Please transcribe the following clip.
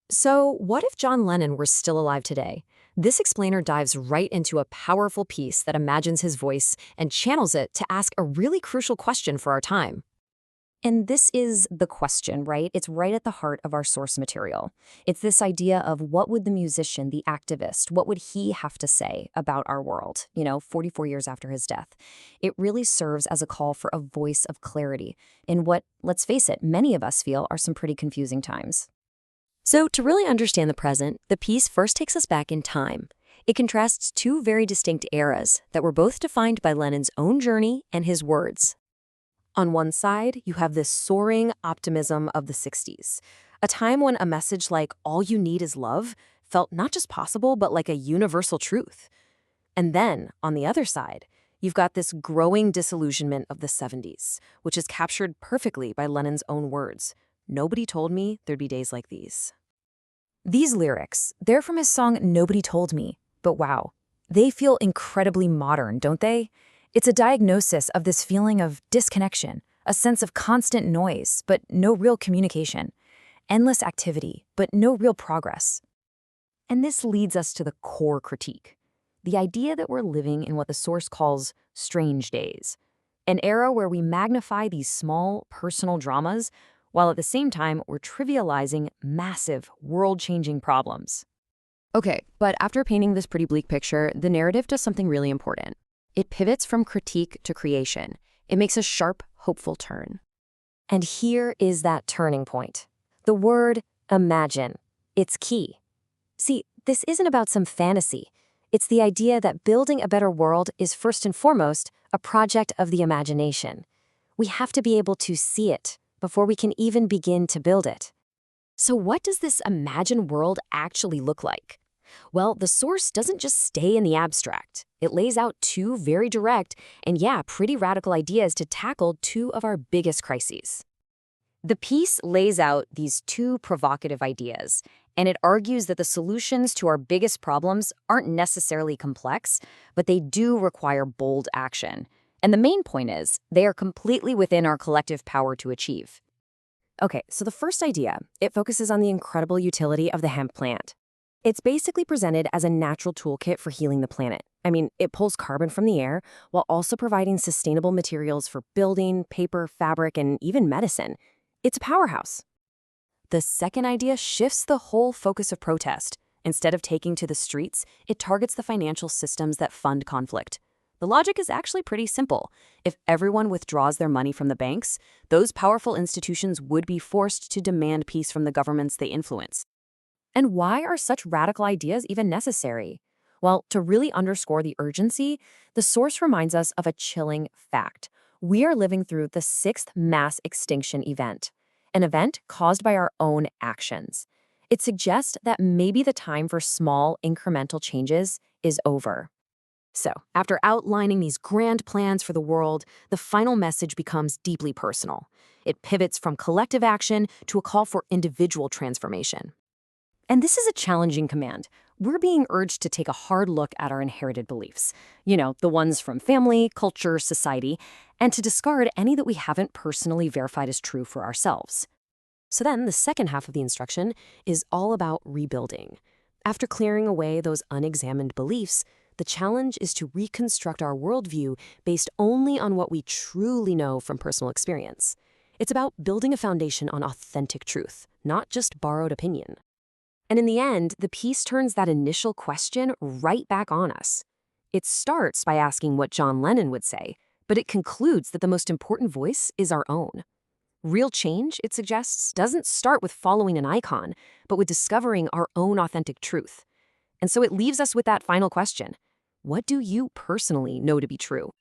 So, what if John Lennon were still alive today? This explainer dives right into a powerful piece that imagines his voice and channels it to ask a really crucial question for our time. And this is the question, right? It's right at the heart of our source material. It's this idea of what would the musician, the activist, what would he have to say about our world, 44 years after his death? It really serves as a call for a voice of clarity in what, let's face it, many of us feel are some pretty confusing times. So, to really understand the present, the piece first takes us back in time. It contrasts two very distinct eras that were both defined by Lennon's own journey and his words. On one side, you have this soaring optimism of the 60s, a time when a message like all you need is love felt not just possible, but like a universal truth. And then, on the other side, you've got this growing disillusionment of the 70s, which is captured perfectly by Lennon's own words. Nobody told me there'd be days like these. These lyrics, they're from his song Nobody Told Me, but wow, they feel incredibly modern, don't they? It's a diagnosis of this feeling of disconnection, a sense of constant noise, but no real communication, endless activity, but no real progress. And this leads us to the core critique, the idea that we're living in what the source calls strange days, an era where we magnify these small, personal dramas, while at the same time we're trivializing massive, world-changing problems. Okay, but after painting this pretty bleak picture, the narrative does something really important. It pivots from critique to creation. It makes a sharp, hopeful turn. And here is that turning point. The word imagine. It's key. See, this isn't about some fantasy. It's the idea that building a better world is first and foremost a project of the imagination. We have to be able to see it before we can even begin to build it. So what does this imagined world actually look like? Well, the source doesn't just stay in the abstract. It lays out two very direct and, pretty radical ideas to tackle two of our biggest crises. The piece lays out these two provocative ideas, and it argues that the solutions to our biggest problems aren't necessarily complex, but they do require bold action. And the main point is, they are completely within our collective power to achieve. Okay, so the first idea, it focuses on the incredible utility of the hemp plant. It's basically presented as a natural toolkit for healing the planet. I mean, it pulls carbon from the air while also providing sustainable materials for building, paper, fabric, and even medicine. It's a powerhouse. The second idea shifts the whole focus of protest. Instead of taking to the streets, it targets the financial systems that fund conflict. The logic is actually pretty simple. If everyone withdraws their money from the banks, those powerful institutions would be forced to demand peace from the governments they influence. And why are such radical ideas even necessary? Well, to really underscore the urgency, the source reminds us of a chilling fact. We are living through the sixth mass extinction event, an event caused by our own actions. It suggests that maybe the time for small, incremental changes is over. So, after outlining these grand plans for the world, the final message becomes deeply personal. It pivots from collective action to a call for individual transformation. And this is a challenging command. We're being urged to take a hard look at our inherited beliefs, the ones from family, culture, society, and to discard any that we haven't personally verified as true for ourselves. So then the second half of the instruction is all about rebuilding. After clearing away those unexamined beliefs, the challenge is to reconstruct our worldview based only on what we truly know from personal experience. It's about building a foundation on authentic truth, not just borrowed opinion. And in the end, the piece turns that initial question right back on us. It starts by asking what John Lennon would say, but it concludes that the most important voice is our own. Real change, it suggests, doesn't start with following an icon, but with discovering our own authentic truth. And so it leaves us with that final question. What do you personally know to be true?